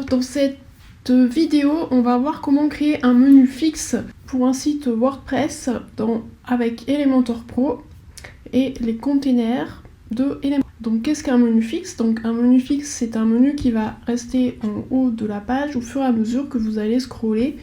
dans cette vidéo, on va voir comment créer un menu fixe pour un site WordPress avec Elementor Pro et les containers de Elementor. Donc qu'est-ce qu'un menu fixe? Donc un menu fixe, c'est un menu qui va rester en haut de la page au fur et à mesure que vous allez scroller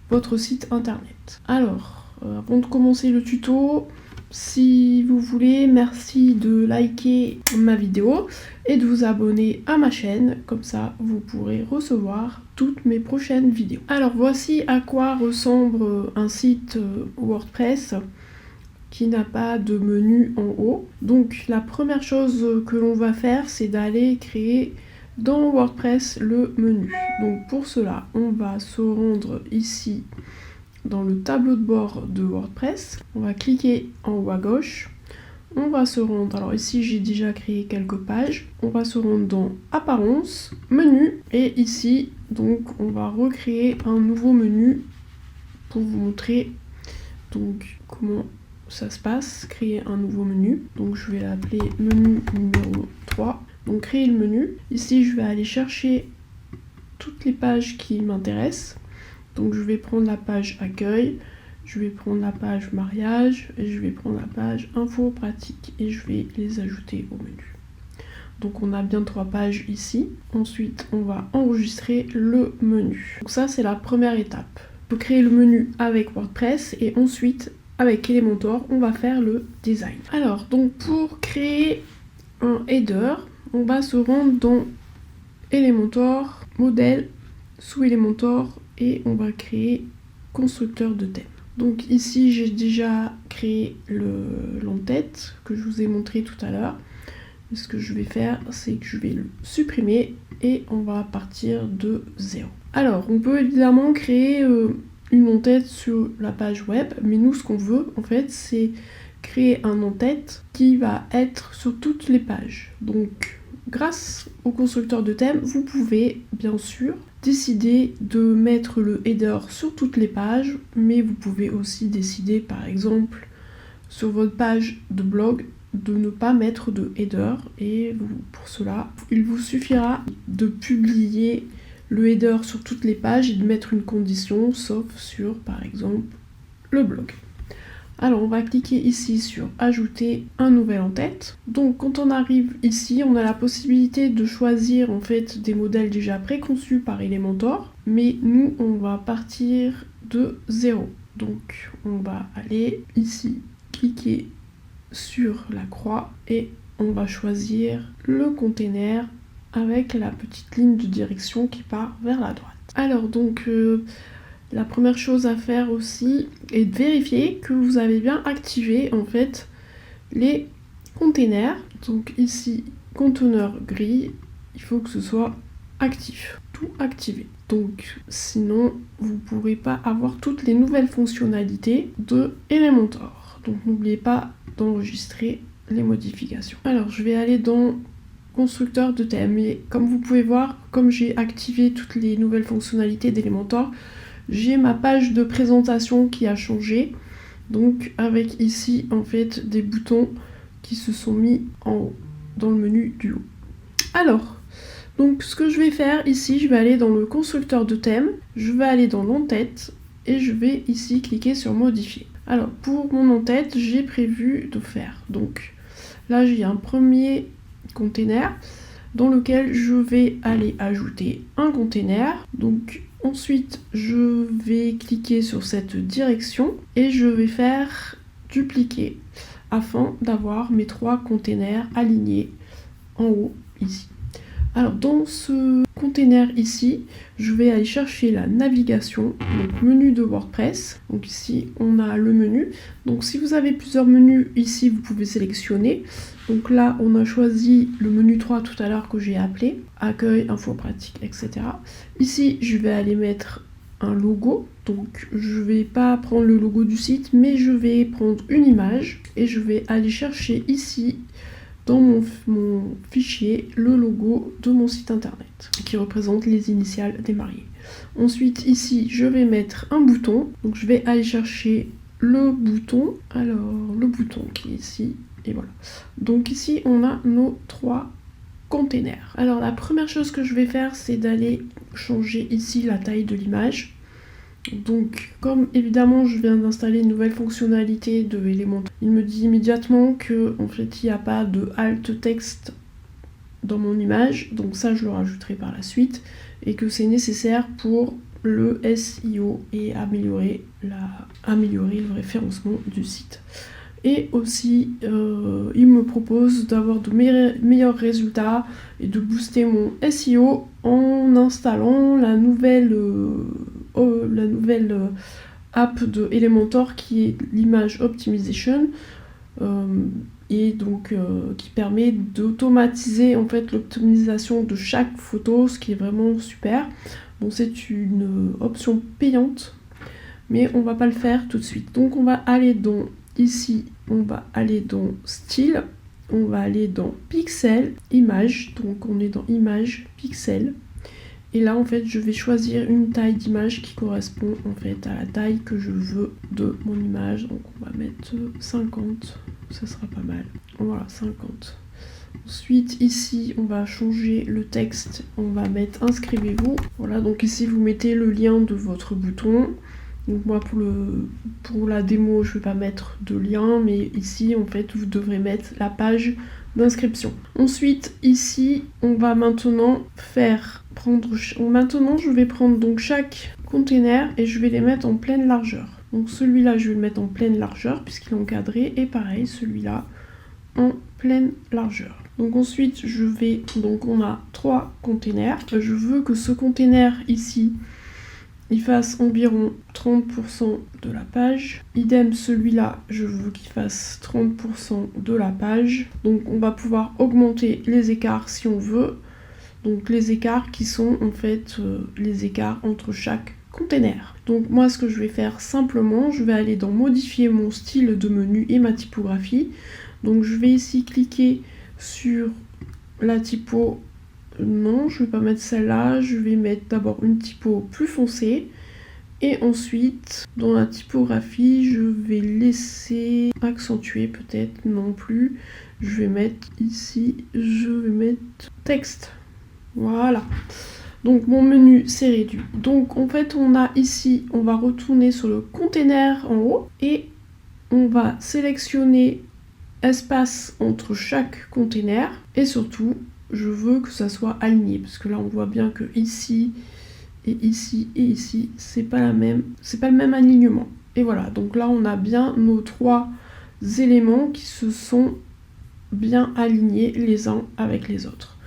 votre site internet. Alors, avant de commencer le tuto, si vous voulez, merci de liker ma vidéo et de vous abonner à ma chaîne, comme ça vous pourrez recevoir toutes mes prochaines vidéos. Alors voici à quoi ressemble un site WordPress qui n'a pas de menu en haut. Donc la première chose que l'on va faire, c'est d'aller créer dans WordPress le menu. Donc pour cela, on va se rendre ici dans le tableau de bord de WordPress. On va cliquer en haut à gauche. On va se rendre, alors ici j'ai déjà créé quelques pages. On va se rendre dans Apparence, Menu, et ici donc on va recréer un nouveau menu pour vous montrer donc comment ça se passe, créer un nouveau menu. Donc je vais l'appeler menu numéro 3. Donc créer le menu. Ici je vais aller chercher toutes les pages qui m'intéressent. Donc je vais prendre la page accueil, je vais prendre la page mariage et je vais prendre la page info pratique et je vais les ajouter au menu. Donc on a bien 3 pages ici. Ensuite on va enregistrer le menu. Donc ça c'est la première étape. On peut créer le menu avec WordPress et ensuite avec Elementor on va faire le design. Alors donc pour créer un header, on va se rendre dans Elementor, modèle, sous Elementor, et on va créer constructeur de thème. Donc ici j'ai déjà créé l'entête que je vous ai montré tout à l'heure. Ce que je vais faire, c'est que je vais le supprimer et on va partir de 0. Alors on peut évidemment créer une en-tête sur la page web, mais nous ce qu'on veut en fait c'est créer un en-tête qui va être sur toutes les pages. Donc grâce au constructeur de thème, vous pouvez bien sûr décider de mettre le header sur toutes les pages, mais vous pouvez aussi décider par exemple sur votre page de blog de ne pas mettre de header, et pour cela il vous suffira de publier le header sur toutes les pages et de mettre une condition sauf sur par exemple le blog. Alors on va cliquer ici sur ajouter un nouvel en-tête. Donc quand on arrive ici, on a la possibilité de choisir en fait des modèles déjà préconçus par Elementor, mais nous on va partir de 0. Donc on va aller ici, cliquer sur la croix et on va choisir le container avec la petite ligne de direction qui part vers la droite. Alors donc la première chose à faire aussi est de vérifier que vous avez bien activé en fait les containers. Donc ici, conteneur gris, il faut que ce soit actif, tout activé. Donc sinon, vous ne pourrez pas avoir toutes les nouvelles fonctionnalités de Elementor. Donc n'oubliez pas d'enregistrer les modifications. Alors je vais aller dans constructeur de thème et comme vous pouvez voir, comme j'ai activé toutes les nouvelles fonctionnalités d'Elementor, j'ai ma page de présentation qui a changé, donc avec ici en fait des boutons qui se sont mis en haut, dans le menu du haut. Alors, donc ce que je vais faire ici, je vais aller dans le constructeur de thème, je vais aller dans l'entête et je vais ici cliquer sur modifier. Alors pour mon entête, j'ai prévu de faire, donc là j'ai un premier container dans lequel je vais aller ajouter un container. Donc ensuite je vais cliquer sur cette direction et je vais faire dupliquer afin d'avoir mes 3 containers alignés en haut ici. Alors dans ce container ici, je vais aller chercher la navigation, donc menu de WordPress. Donc ici on a le menu. Donc si vous avez plusieurs menus ici, vous pouvez sélectionner. Donc là on a choisi le menu 3 tout à l'heure que j'ai appelé accueil, info pratique, etc. Ici je vais aller mettre un logo. Donc je vais pas prendre le logo du site, mais je vais prendre une image et je vais aller chercher ici dans mon fichier le logo de mon site internet qui représente les initiales des mariés. Ensuite ici je vais mettre un bouton, donc je vais aller chercher le bouton, alors le bouton qui est ici et voilà. Donc ici on a nos 3 container. Alors la première chose que je vais faire, c'est d'aller changer ici la taille de l'image. Donc comme évidemment je viens d'installer une nouvelle fonctionnalité de Elementor, il me dit immédiatement que en fait il n'y a pas de alt texte dans mon image, donc ça je le rajouterai par la suite, et que c'est nécessaire pour le SEO et améliorer le référencement du site. Et aussi il me propose d'avoir de meilleurs résultats et de booster mon SEO en installant la nouvelle app de Elementor qui est l'Image Optimization, et donc qui permet d'automatiser en fait l'optimisation de chaque photo, ce qui est vraiment super. Bon, c'est une option payante, mais on va pas le faire tout de suite. Donc on va aller dans ici, on va aller dans style, on va aller dans pixel, image, donc on est dans image, pixel. Et là en fait je vais choisir une taille d'image qui correspond en fait à la taille que je veux de mon image. Donc on va mettre 50, ça sera pas mal. Voilà, 50. Ensuite ici on va changer le texte, on va mettre inscrivez-vous. Voilà, donc ici vous mettez le lien de votre bouton. Donc moi pour la démo je vais pas mettre de lien, mais ici en fait vous devrez mettre la page d'inscription. Ensuite ici on va maintenant je vais prendre donc chaque container et je vais les mettre en pleine largeur. Donc celui-là je vais le mettre en pleine largeur puisqu'il est encadré, et pareil celui-là en pleine largeur. Donc ensuite on a 3 containers. Je veux que ce container ici il fasse environ 30% de la page. Idem celui-là, je veux qu'il fasse 30% de la page. Donc on va pouvoir augmenter les écarts si on veut. Donc les écarts qui sont en fait les écarts entre chaque container. Donc moi ce que je vais faire simplement, je vais aller dans modifier mon style de menu et ma typographie. Donc je vais ici cliquer sur la typo. Non, je vais pas mettre celle-là, je vais mettre d'abord une typo plus foncée, et ensuite dans la typographie je vais laisser accentuer, peut-être non plus, je vais mettre ici, je vais mettre texte. Voilà, donc mon menu s'est réduit. Donc en fait on a ici, on va retourner sur le container en haut et on va sélectionner espace entre chaque container, et surtout je veux que ça soit aligné parce que là on voit bien que ici et ici et ici c'est pas le même alignement. Et voilà, donc là on a bien nos 3 éléments qui se sont bien alignés les uns avec les autres.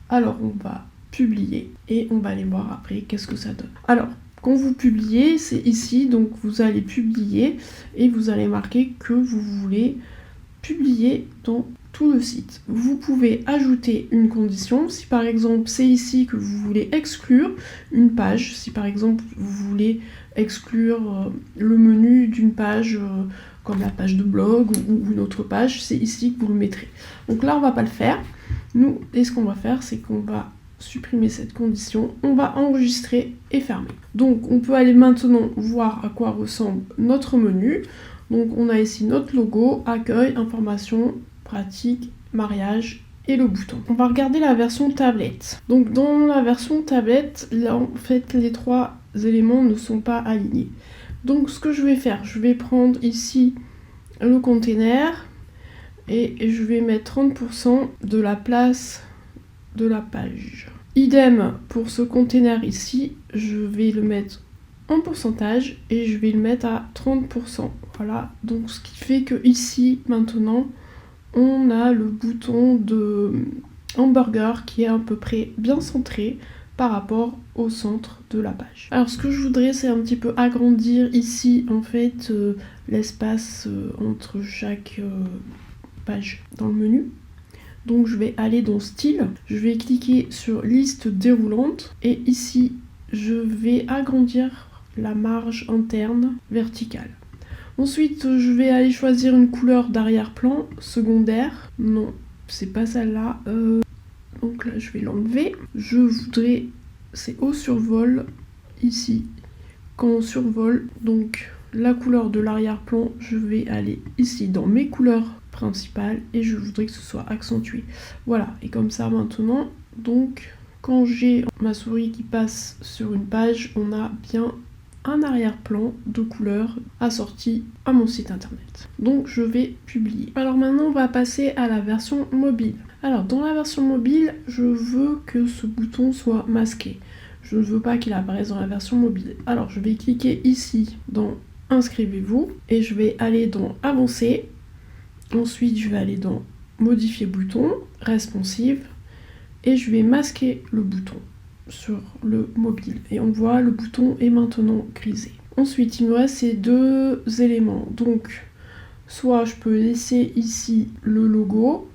Alors on va publier et on va aller voir après qu'est-ce que ça donne. Alors quand vous publiez, c'est ici, donc vous allez publier et vous allez marquer que vous voulez publier dans tout le site. Vous pouvez ajouter une condition, si par exemple c'est ici que vous voulez exclure une page, si par exemple vous voulez exclure le menu d'une page comme la page de blog ou une autre page, c'est ici que vous le mettrez. Donc là on va pas le faire. Nous, et ce qu'on va faire, c'est qu'on va supprimer cette condition, on va enregistrer et fermer. Donc on peut aller maintenant voir à quoi ressemble notre menu. Donc on a ici notre logo, accueil, information, pratique, mariage et le bouton. On va regarder la version tablette. Donc dans la version tablette, là en fait les 3 éléments ne sont pas alignés. Donc ce que je vais faire, je vais prendre ici le container et je vais mettre 30% de la place de la page. Idem pour ce container ici, je vais le mettre en pourcentage et je vais le mettre à 30%. Voilà, donc ce qui fait que ici maintenant on a le bouton de hamburger qui est à peu près bien centré par rapport au centre de la page. Alors ce que je voudrais, c'est un petit peu agrandir ici en fait l'espace entre chaque page dans le menu. Donc je vais aller dans style, je vais cliquer sur liste déroulante et ici je vais agrandir la marge interne verticale. Ensuite je vais aller choisir une couleur d'arrière-plan secondaire. Non, c'est pas celle-là. Donc là je vais l'enlever. Je voudrais, c'est au survol ici. Quand on survole donc la couleur de l'arrière-plan, je vais aller ici dans mes couleurs principal et je voudrais que ce soit accentué. Voilà, et comme ça maintenant, donc quand j'ai ma souris qui passe sur une page, on a bien un arrière-plan de couleur assorti à mon site internet. Donc je vais publier. Alors maintenant on va passer à la version mobile. Alors dans la version mobile, je veux que ce bouton soit masqué. Je ne veux pas qu'il apparaisse dans la version mobile. Alors je vais cliquer ici dans Inscrivez-vous et je vais aller dans Avancer. Ensuite je vais aller dans Modifier bouton, Responsive et je vais masquer le bouton sur le mobile. Et on voit le bouton est maintenant grisé. Ensuite il me reste ces deux éléments. Donc soit je peux laisser ici le logo.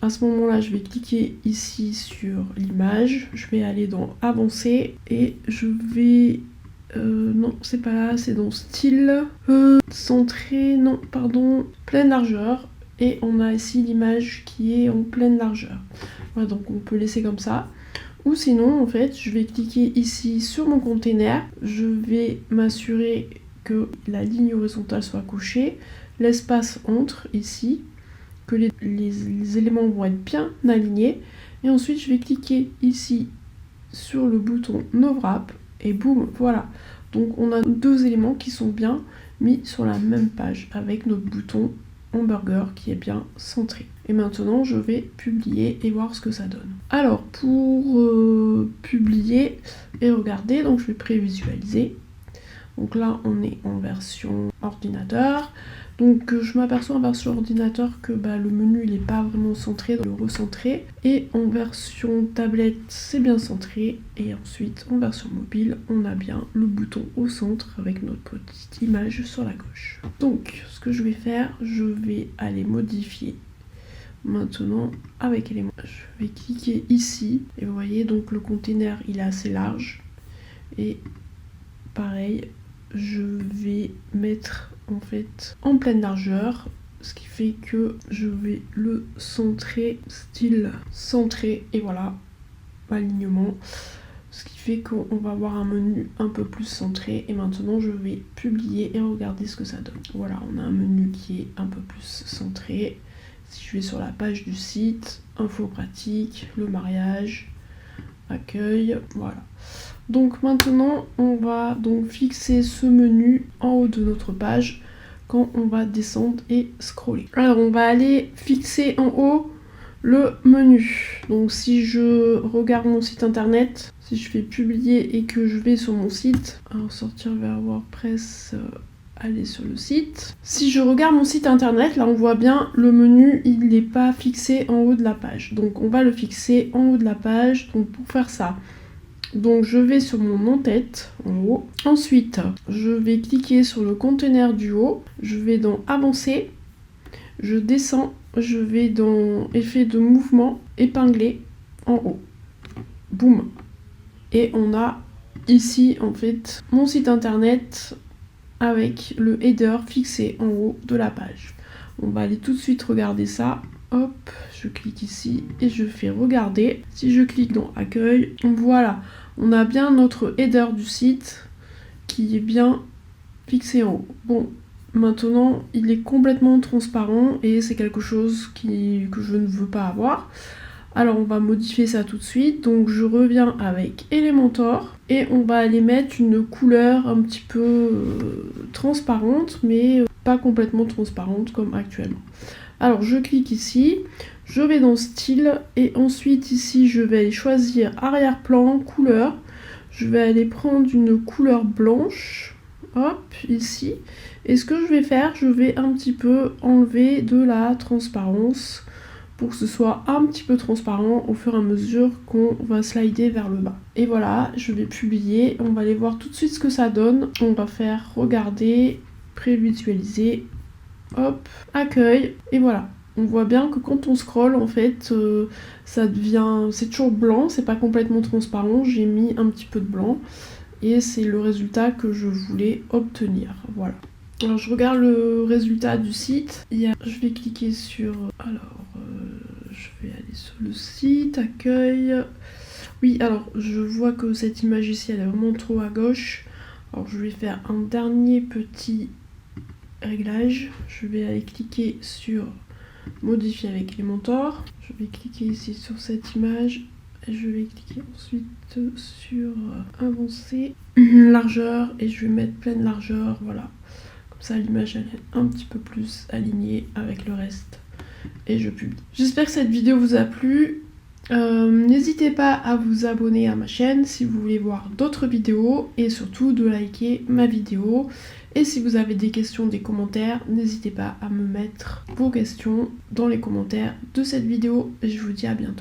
À ce moment-là, je vais cliquer ici sur l'image, je vais aller dans Avancer et je vais... non, c'est pas là, c'est dans Style, Centré, non, pardon, Pleine largeur. Et on a ici l'image qui est en pleine largeur. Voilà, donc on peut laisser comme ça. Ou sinon, en fait, je vais cliquer ici sur mon container, je vais m'assurer que la ligne horizontale soit cochée, l'espace entre ici, que les éléments vont être bien alignés. Et ensuite, je vais cliquer ici sur le bouton No Wrap et boum, voilà. Donc on a deux éléments qui sont bien mis sur la même page avec notre bouton hamburger qui est bien centré. Et maintenant, je vais publier et voir ce que ça donne. Alors, pour publier et regarder, donc je vais prévisualiser. Donc là, on est en version ordinateur. Donc je m'aperçois en version ordinateur que le menu il n'est pas vraiment centré, donc le recentrer. Et en version tablette c'est bien centré. Et ensuite en version mobile on a bien le bouton au centre avec notre petite image sur la gauche. Donc ce que je vais faire, je vais aller modifier maintenant avec éléments. Je vais cliquer ici et vous voyez donc le container il est assez large. Et pareil, je vais mettre en fait en pleine largeur, ce qui fait que je vais le centrer, style centré, et voilà, alignement, ce qui fait qu'on va avoir un menu un peu plus centré. Et maintenant je vais publier et regarder ce que ça donne. Voilà, on a un menu qui est un peu plus centré. Si je vais sur la page du site, info pratique, le mariage, accueil, voilà. Donc maintenant on va donc fixer ce menu en haut de notre page quand on va descendre et scroller. Alors on va aller fixer en haut le menu. Donc si je regarde mon site internet, si je fais publier et que je vais sur mon site, alors sortir vers WordPress, aller sur le site. Si je regarde mon site internet, là on voit bien le menu il n'est pas fixé en haut de la page. Donc on va le fixer en haut de la page. Donc pour faire ça, donc je vais sur mon en-tête en haut. Ensuite, je vais cliquer sur le container du haut. Je vais dans Avancer. Je descends. Je vais dans Effet de mouvement, épingler en haut. Boum. Et on a ici en fait mon site internet avec le header fixé en haut de la page. On va aller tout de suite regarder ça. Hop, je clique ici et je fais regarder. Si je clique dans accueil, voilà, on a bien notre header du site qui est bien fixé en haut. Bon, maintenant il est complètement transparent et c'est quelque chose que je ne veux pas avoir. Alors on va modifier ça tout de suite. Donc je reviens avec Elementor et on va aller mettre une couleur un petit peu transparente, mais pas complètement transparente comme actuellement. Alors je clique ici, je vais dans style et ensuite ici je vais aller choisir arrière-plan, couleur. Je vais aller prendre une couleur blanche, hop, ici. Et ce que je vais faire, je vais un petit peu enlever de la transparence pour que ce soit un petit peu transparent au fur et à mesure qu'on va slider vers le bas. Et voilà, je vais publier, on va aller voir tout de suite ce que ça donne. On va faire regarder, prévisualiser. Hop, accueil, et voilà. On voit bien que quand on scrolle, en fait, ça devient... C'est toujours blanc, c'est pas complètement transparent. J'ai mis un petit peu de blanc. Et c'est le résultat que je voulais obtenir. Voilà. Alors, je regarde le résultat du site. Je vais cliquer sur... Alors, je vais aller sur le site, accueil. Oui, alors, je vois que cette image ici, elle est vraiment trop à gauche. Alors, je vais faire un dernier petit... réglage, je vais aller cliquer sur modifier avec Elementor. Je vais cliquer ici sur cette image. Et je vais cliquer ensuite sur avancer, largeur, et je vais mettre pleine largeur, voilà. Comme ça l'image elle est un petit peu plus alignée avec le reste. Et je publie. J'espère que cette vidéo vous a plu. N'hésitez pas à vous abonner à ma chaîne si vous voulez voir d'autres vidéos et surtout de liker ma vidéo. Et si vous avez des questions, des commentaires, n'hésitez pas à me mettre vos questions dans les commentaires de cette vidéo. Et je vous dis à bientôt.